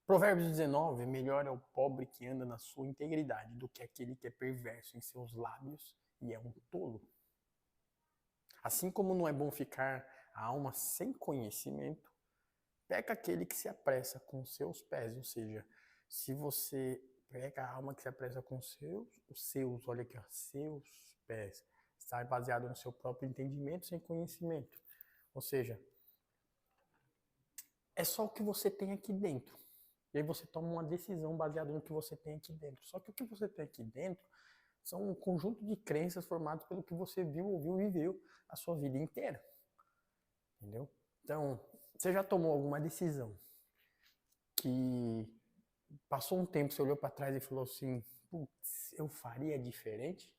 Provérbios 19, melhor é o pobre que anda na sua integridade do que aquele que é perverso em seus lábios e é um tolo. Assim como não é bom ficar a alma sem conhecimento, peca aquele que se apressa com seus pés. Ou seja, se você pega a alma que se apressa com os seus, olha aqui, ó, seus pés, está baseado no seu próprio entendimento sem conhecimento. Ou seja, é só o que você tem aqui dentro. E aí você toma uma decisão baseada no que você tem aqui dentro. Só que o que você tem aqui dentro são um conjunto de crenças formadas pelo que você viu, ouviu e viveu a sua vida inteira. Entendeu? Então, você já tomou alguma decisão que passou um tempo, você olhou para trás e falou assim, putz, eu faria diferente?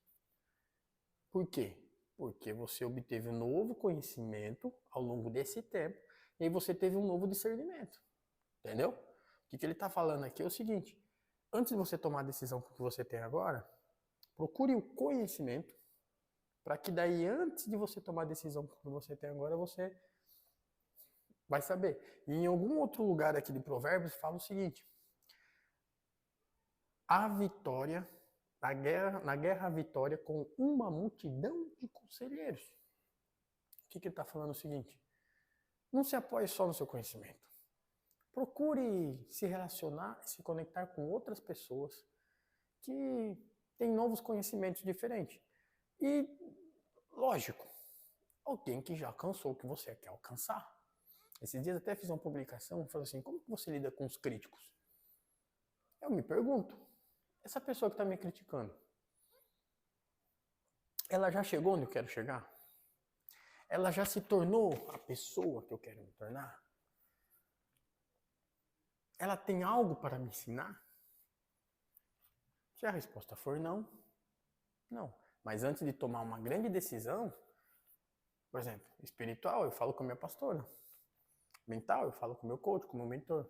Por quê? Porque você obteve um novo conhecimento ao longo desse tempo e aí você teve um novo discernimento. Entendeu? O que ele está falando aqui é o seguinte: antes de você tomar a decisão que você tem agora, procure o conhecimento para que daí, antes de você tomar a decisão que você tem agora, você vai saber. E em algum outro lugar aqui de Provérbios fala o seguinte: a vitória, na guerra a vitória com uma multidão de conselheiros. O que ele está falando é o seguinte: não se apoie só no seu conhecimento. Procure se relacionar, se conectar com outras pessoas que têm novos conhecimentos diferentes. E, lógico, alguém que já alcançou o que você quer alcançar. Esses dias até fiz uma publicação, falei assim, como que você lida com os críticos? Eu me pergunto, essa pessoa que está me criticando, ela já chegou onde eu quero chegar? Ela já se tornou a pessoa que eu quero me tornar? Ela tem algo para me ensinar? Se a resposta for não, não. Mas antes de tomar uma grande decisão, por exemplo, espiritual, eu falo com a minha pastora. Mental, eu falo com o meu coach, com o meu mentor.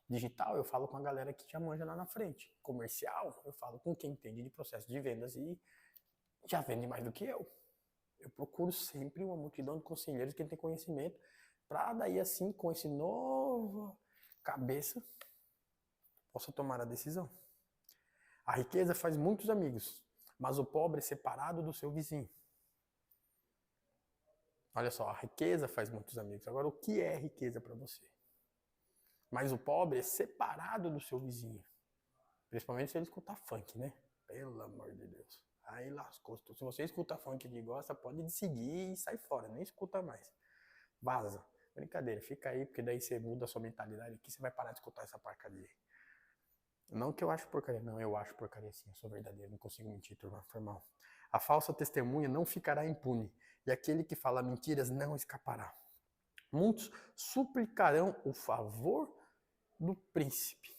Digital, eu falo com a galera que já manja lá na frente. Comercial, eu falo com quem entende de processo de vendas e já vende mais do que eu. Eu procuro sempre uma multidão de conselheiros que tem conhecimento para daí assim, com esse novo cabeça, possa tomar a decisão. A riqueza faz muitos amigos, mas o pobre é separado do seu vizinho. Olha só, a riqueza faz muitos amigos. Agora, o que é riqueza para você? Mas o pobre é separado do seu vizinho. Principalmente se ele escutar funk, né? Pelo amor de Deus. Aí lascou. Se você escuta funk e gosta, pode seguir e sai fora. Nem escuta mais. Vaza. Brincadeira, fica aí, porque daí você muda a sua mentalidade aqui, você vai parar de escutar essa porcaria. Não que eu acho porcaria, não, eu acho porcaria sim, eu sou verdadeiro, não consigo mentir, turma, foi mal. A falsa testemunha não ficará impune, e aquele que fala mentiras não escapará. Muitos suplicarão o favor do príncipe.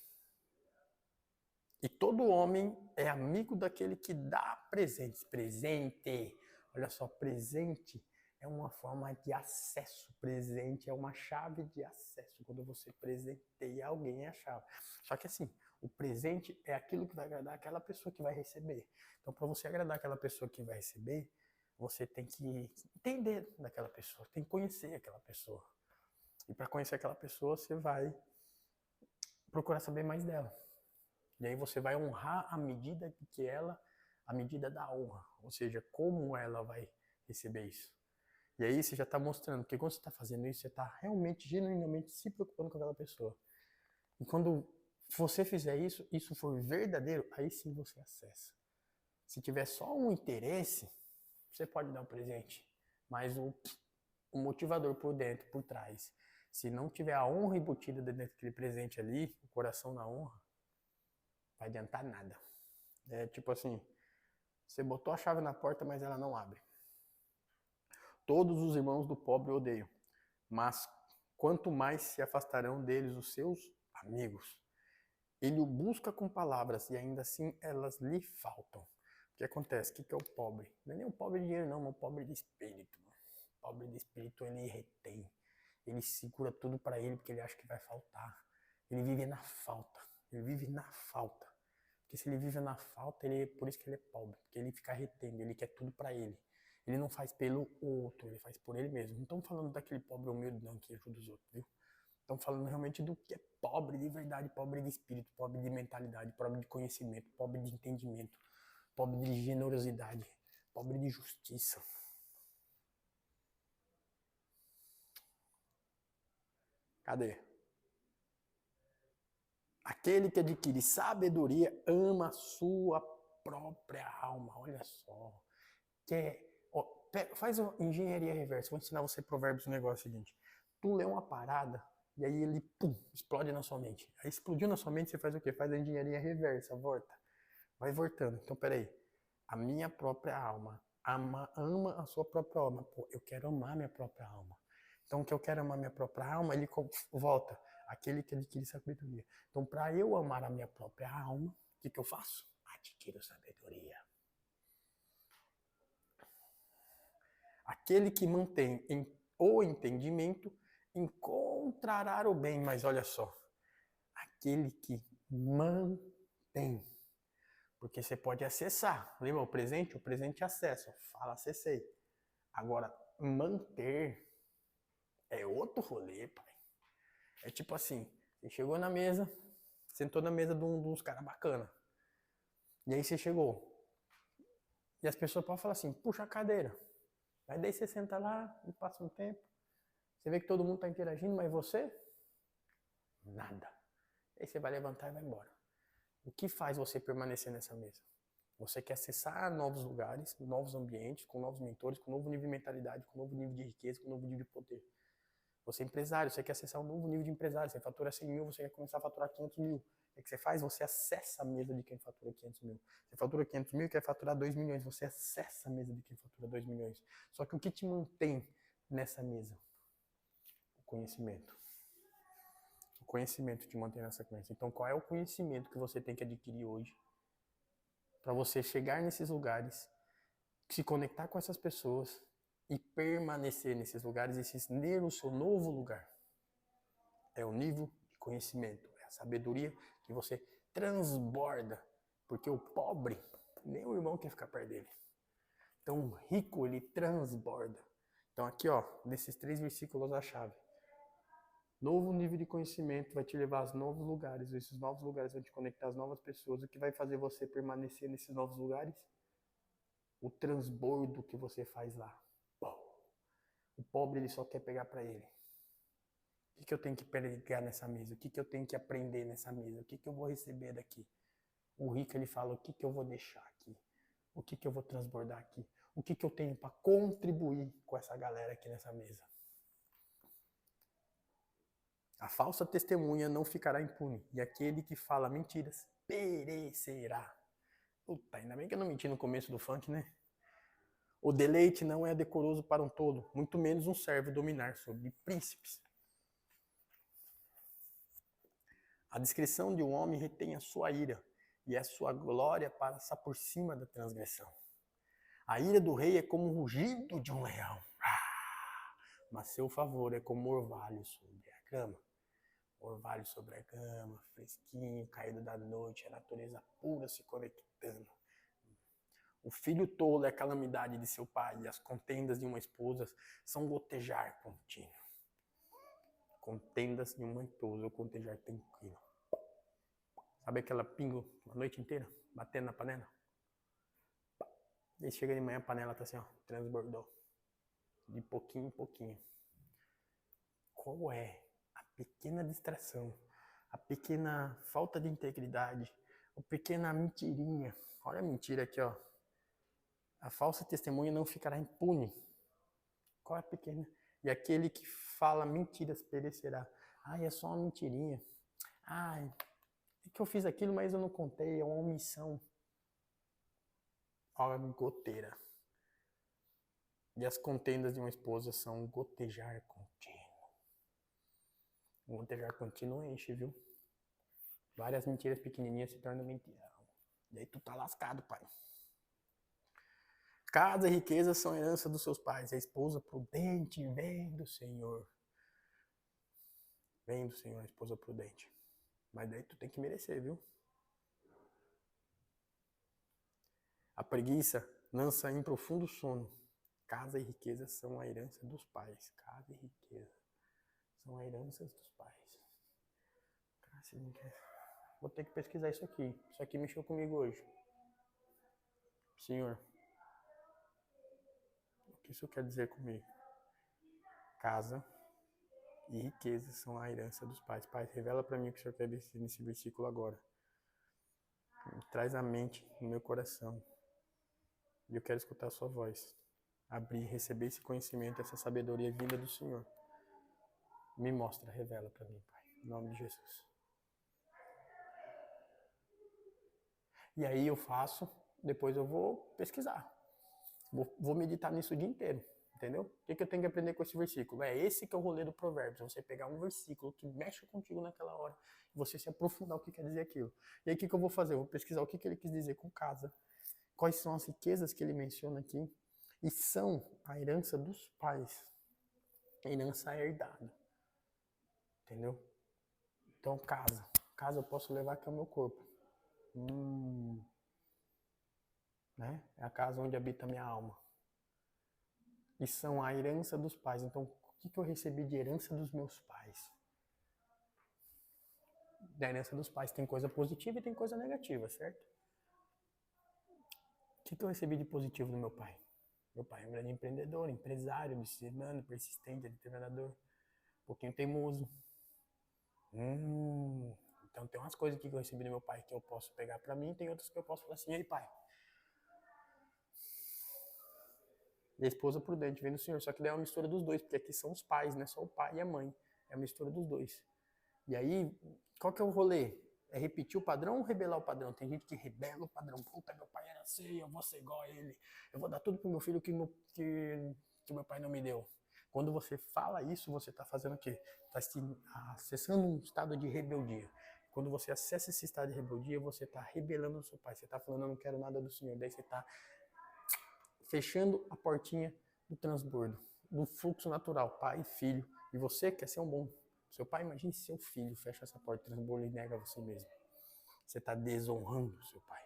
E todo homem é amigo daquele que dá presentes. Presente, olha só, presente é uma forma de acesso. Presente é uma chave de acesso. Quando você presenteia alguém, é a chave. Só que assim, o presente é aquilo que vai agradar aquela pessoa que vai receber. Então, para você agradar aquela pessoa que vai receber, você tem que entender daquela pessoa, tem que conhecer aquela pessoa. E para conhecer aquela pessoa, você vai procurar saber mais dela. E aí você vai honrar a medida da honra, ou seja, como ela vai receber isso. E aí você já está mostrando, porque quando você está fazendo isso, você está realmente, genuinamente se preocupando com aquela pessoa. E quando você fizer isso, isso for verdadeiro, aí sim você acessa. Se tiver só um interesse, você pode dar um presente, mas o motivador por dentro, por trás, se não tiver a honra embutida dentro daquele presente ali, o coração na honra, vai adiantar nada. É tipo assim, você botou a chave na porta, mas ela não abre. Todos os irmãos do pobre odeiam, mas quanto mais se afastarão deles os seus amigos. Ele o busca com palavras e ainda assim elas lhe faltam. O que acontece? O que é o pobre? Não é nem o pobre de dinheiro não, mas o pobre de espírito. O pobre de espírito ele retém. Ele segura tudo para ele porque ele acha que vai faltar. Ele vive na falta. Ele vive na falta. Porque se ele vive na falta, por isso que ele é pobre. Porque ele fica retendo, ele quer tudo para ele. Ele não faz pelo outro, ele faz por ele mesmo. Não estamos falando daquele pobre humilde não que ajuda os outros, viu? Estamos falando realmente do que é pobre de verdade, pobre de espírito, pobre de mentalidade, pobre de conhecimento, pobre de entendimento, pobre de generosidade, pobre de justiça. Cadê? Aquele que adquire sabedoria ama a sua própria alma. Olha só. Faz engenharia reversa. Vou ensinar você provérbios um negócio seguinte. Tu lê uma parada e aí ele pum, explode na sua mente. Aí explodiu na sua mente, você faz o quê? Faz a engenharia reversa, volta. Vai voltando. Então, peraí. A minha própria alma ama a sua própria alma. Pô, eu quero amar minha própria alma. Então, que eu quero amar minha própria alma, ele volta. Aquele que adquire sabedoria. Então, para eu amar a minha própria alma, o que eu faço? Adquiro sabedoria. Aquele que mantém o entendimento encontrará o bem. Mas olha só, aquele que mantém. Porque você pode acessar. Lembra o presente? O presente acessa. Fala, acessei. Agora, manter é outro rolê, pai. É tipo assim, você chegou na mesa, sentou na mesa de uns caras bacana. E aí você chegou. E as pessoas podem falar assim, puxa a cadeira. Aí daí você senta lá e passa um tempo. Você vê que todo mundo está interagindo, mas você? Nada. Aí você vai levantar e vai embora. O que faz você permanecer nessa mesa? Você quer acessar novos lugares, novos ambientes, com novos mentores, com novo nível de mentalidade, com novo nível de riqueza, com novo nível de poder. Você é empresário, você quer acessar um novo nível de empresário, você fatura 100 mil, você quer começar a faturar 500 mil. O que você faz? Você acessa a mesa de quem fatura 500 mil. Você fatura 500 mil e quer faturar 2 milhões, você acessa a mesa de quem fatura 2 milhões. Só que o que te mantém nessa mesa? O conhecimento. O conhecimento te mantém nessa mesa. Então, qual é o conhecimento que você tem que adquirir hoje para você chegar nesses lugares, se conectar com essas pessoas e permanecer nesses lugares e se ter o seu novo lugar? É o nível de conhecimento, é a sabedoria que você transborda. Porque o pobre, nem o irmão quer ficar perto dele. Então o rico, ele transborda. Então aqui, ó, nesses 3 versículos a chave. Novo nível de conhecimento vai te levar aos novos lugares. Esses novos lugares vão te conectar às novas pessoas. O que vai fazer você permanecer nesses novos lugares? O transbordo que você faz lá. O pobre, ele só quer pegar para ele. O que eu tenho que pegar nessa mesa? O que eu tenho que aprender nessa mesa? O que eu vou receber daqui? O rico, ele fala, o que eu vou deixar aqui? O que eu vou transbordar aqui? O que eu tenho para contribuir com essa galera aqui nessa mesa? A falsa testemunha não ficará impune, e aquele que fala mentiras perecerá. Puta, ainda bem que eu não menti no começo do funk, né? O deleite não é decoroso para um tolo, muito menos um servo dominar sobre príncipes. A discrição de um homem retém a sua ira, e a sua glória passa por cima da transgressão. A ira do rei é como o rugido de um leão, mas seu favor é como orvalho sobre a grama. Orvalho sobre a grama, fresquinho, caído da noite, a natureza pura se conectando. O filho tolo é a calamidade de seu pai, e as contendas de uma esposa são gotejar contínuo. Contendas de uma esposa, ou gotejar tranquilo. Sabe aquela pingo a noite inteira, batendo na panela? Aí chega de manhã, a panela tá assim, ó, transbordou. De pouquinho em pouquinho. Qual é a pequena distração, a pequena falta de integridade, a pequena mentirinha? Olha a mentira aqui, ó. A falsa testemunha não ficará impune. Qual é a pequena? E aquele que fala mentiras perecerá. Ai, é só uma mentirinha. Ai, é que eu fiz aquilo, mas eu não contei, é uma omissão. Olha, goteira. E as contendas de uma esposa são gotejar contínuo. Gotejar contínuo enche, viu? Várias mentiras pequenininhas se tornam mentirão. E aí tu tá lascado, pai. Casa e riqueza são herança dos seus pais. A esposa prudente vem do Senhor. Vem do Senhor, a esposa prudente. Mas daí tu tem que merecer, viu? A preguiça lança em profundo sono. Casa e riqueza são a herança dos pais. Casa e riqueza são heranças dos pais. Vou ter que pesquisar isso aqui. Isso aqui mexeu comigo hoje. Senhor, o que isso quer dizer comigo? Casa e riqueza são a herança dos pais. Pai, revela para mim o que o Senhor quer dizer nesse versículo agora. Traz a mente no meu coração. E eu quero escutar a sua voz. Abrir, receber esse conhecimento, essa sabedoria vinda do Senhor. Me mostra, revela para mim, Pai. Em nome de Jesus. E aí eu faço, depois eu vou pesquisar. Vou meditar nisso o dia inteiro. Entendeu? O que eu tenho que aprender com esse versículo? É esse que é o rolê do Provérbios. Você pegar um versículo que mexe contigo naquela hora, e você se aprofundar o que quer dizer aquilo. E aí o que eu vou fazer? Eu vou pesquisar o que ele quis dizer com casa. Quais são as riquezas que ele menciona aqui. E são a herança dos pais. A herança herdada. Entendeu? Então, casa. Casa eu posso levar que é o meu corpo. Né? É a casa onde habita a minha alma. E são a herança dos pais. Então, o que eu recebi de herança dos meus pais? Da herança dos pais tem coisa positiva e tem coisa negativa, certo? O que eu recebi de positivo do meu pai? Meu pai é um grande empreendedor, empresário, disciplinado, persistente, determinador, um pouquinho teimoso. Então tem umas coisas que eu recebi do meu pai que eu posso pegar pra mim, tem outras que eu posso falar assim, ei pai. E a esposa prudente vem do Senhor, só que daí é uma mistura dos dois, porque aqui são os pais, não é só o pai e a mãe, é a mistura dos dois. E aí, qual que é o rolê? É repetir o padrão ou rebelar o padrão? Tem gente que rebela o padrão. Puta, meu pai era assim, eu vou ser igual a ele. Eu vou dar tudo pro meu filho que meu pai não me deu. Quando você fala isso, você está fazendo o quê? Está acessando um estado de rebeldia. Quando você acessa esse estado de rebeldia, você está rebelando o seu pai. Você está falando, eu não quero nada do Senhor. Daí você está fechando a portinha do transbordo, do fluxo natural, pai e filho. E você quer ser um bom. Seu pai, imagine seu filho fecha essa porta do transbordo e nega você mesmo. Você está desonrando seu pai.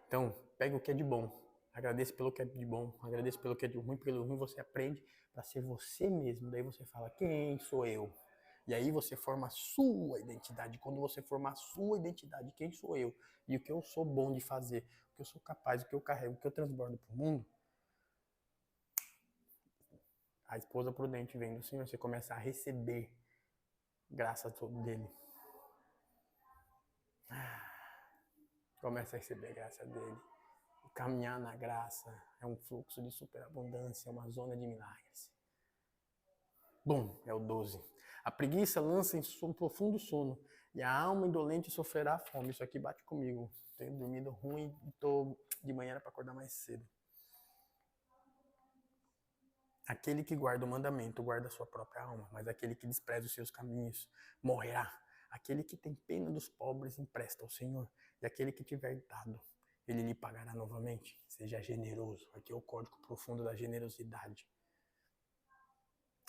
Então, pega o que é de bom. Agradeça pelo que é de bom. Agradeça pelo que é de ruim. Pelo ruim você aprende para ser você mesmo. Daí você fala, quem sou eu? E aí você forma a sua identidade. Quando você formar a sua identidade, quem sou eu? E o que eu sou bom de fazer, o que eu sou capaz, o que eu carrego, o que eu transbordo para o mundo, a esposa prudente vem do Senhor, você começa a receber graça dele. Começa a receber graça dele. E caminhar na graça é um fluxo de superabundância, é uma zona de milagres. Bom, é o 12. A preguiça lança em um profundo sono, e a alma indolente sofrerá fome. Isso aqui bate comigo. Tenho dormido ruim e tô de manhã para acordar mais cedo. Aquele que guarda o mandamento guarda a sua própria alma, mas aquele que despreza os seus caminhos morrerá. Aquele que tem pena dos pobres empresta ao Senhor, e aquele que tiver dado, ele lhe pagará novamente. Seja generoso. Aqui é o código profundo da generosidade.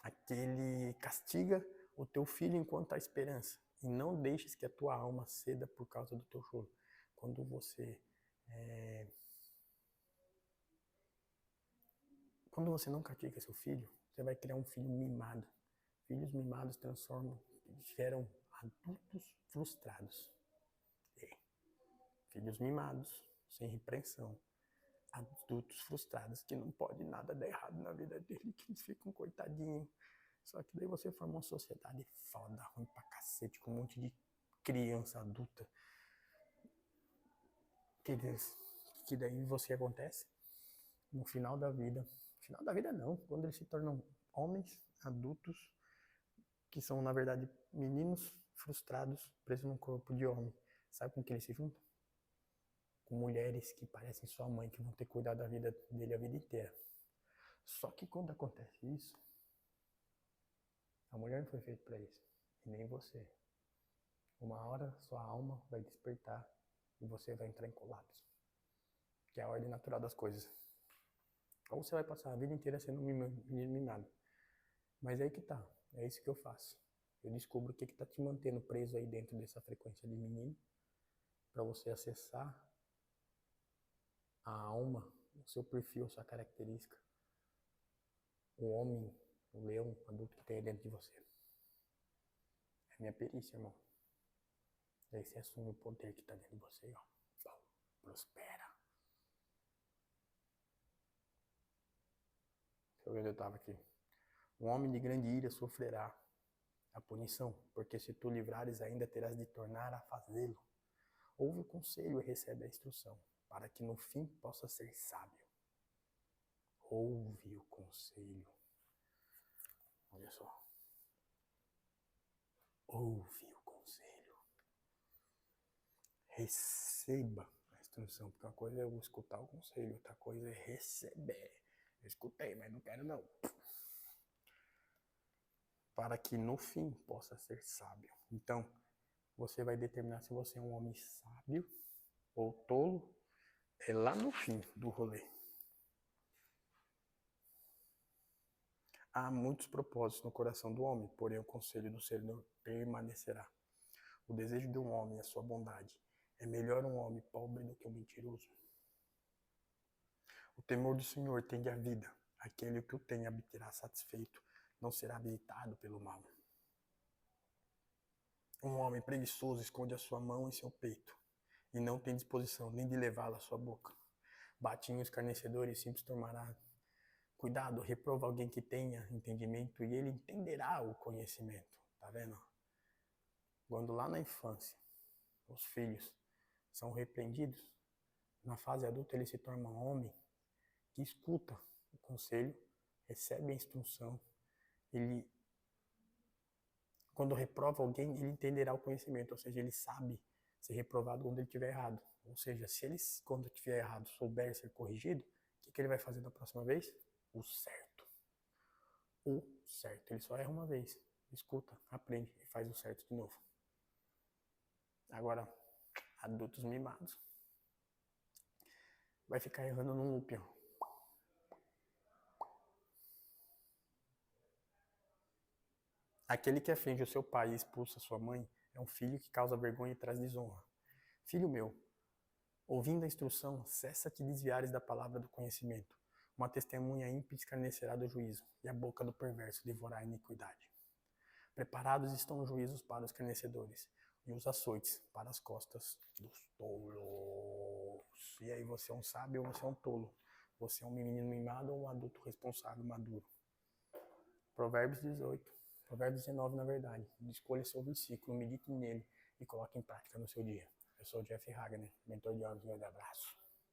Aquele castiga o teu filho enquanto há esperança, e não deixes que a tua alma ceda por causa do teu choro. Quando você não castiga seu filho, você vai criar um filho mimado. Filhos mimados geram adultos frustrados. Filhos mimados, sem repreensão. Adultos frustrados que não pode nada dar errado na vida dele, que eles ficam coitadinhos. Só que daí você forma uma sociedade foda, ruim pra cacete, com um monte de criança adulta. Que daí você acontece no final da vida. Final da vida não, quando eles se tornam homens adultos, que são na verdade meninos frustrados, presos num corpo de homem. Sabe com quem eles se juntam? Com mulheres que parecem sua mãe, que vão ter cuidado da vida dele a vida inteira. Só que quando acontece isso, a mulher não foi feita para isso, e nem você. Uma hora sua alma vai despertar e você vai entrar em colapso, que é a ordem natural das coisas. Ou você vai passar a vida inteira sendo um menino mimado. Mas é aí que tá, é isso que eu faço. Eu descubro o que tá te mantendo preso aí dentro dessa frequência de menino, para você acessar a alma, o seu perfil, a sua característica. O homem o leão adulto que tem dentro de você. É minha perícia, irmão. E aí você assume o poder que está dentro de você, ó. Bom, prospera. Deixa eu ver onde eu estava aqui. Um homem de grande ira sofrerá a punição, porque se tu livrares ainda terás de tornar a fazê-lo. Ouve o conselho e recebe a instrução, para que no fim possa ser sábio. Ouve o conselho. Olha só. Ouve o conselho. Receba a instrução, porque uma coisa é eu escutar o conselho, outra coisa é receber. Eu escutei, mas não quero não. Para que no fim possa ser sábio. Então, você vai determinar se você é um homem sábio ou tolo, é lá no fim do rolê. Há muitos propósitos no coração do homem, porém o conselho do Senhor permanecerá. O desejo de um homem é a sua bondade. É melhor um homem pobre do que um mentiroso. O temor do Senhor tende à vida. Aquele que o tem obterá satisfeito, não será habilitado pelo mal. Um homem preguiçoso esconde a sua mão em seu peito, e não tem disposição nem de levá-la à sua boca. Bate em escarnecedor e simples tomará. Cuidado, reprova alguém que tenha entendimento e ele entenderá o conhecimento. Tá vendo? Quando lá na infância os filhos são repreendidos, na fase adulta ele se torna um homem que escuta o conselho, recebe a instrução, ele, quando reprova alguém, ele entenderá o conhecimento, ou seja, ele sabe ser reprovado quando ele estiver errado. Ou seja, se ele, quando estiver errado, souber ser corrigido, o que ele vai fazer da próxima vez? O certo. O certo. Ele só erra uma vez, escuta, aprende e faz o certo de novo. Agora, adultos mimados vai ficar errando num loop, ó. Aquele que aflige o seu pai e expulsa sua mãe é um filho que causa vergonha e traz desonra. Filho meu, ouvindo a instrução, cessa te desviares da palavra do conhecimento. Uma testemunha ímpia escarnecerá do juízo, e a boca do perverso devorará a iniquidade. Preparados estão os juízos para os escarnecedores, e os açoites para as costas dos tolos. E aí, você é um sábio ou você é um tolo? Você é um menino mimado ou um adulto responsável, maduro? Provérbios 18. Provérbios 19, na verdade. Escolha seu versículo, medite nele e coloque em prática no seu dia. Eu sou o Jeff Hagner, mentor de homens. Um grande abraço.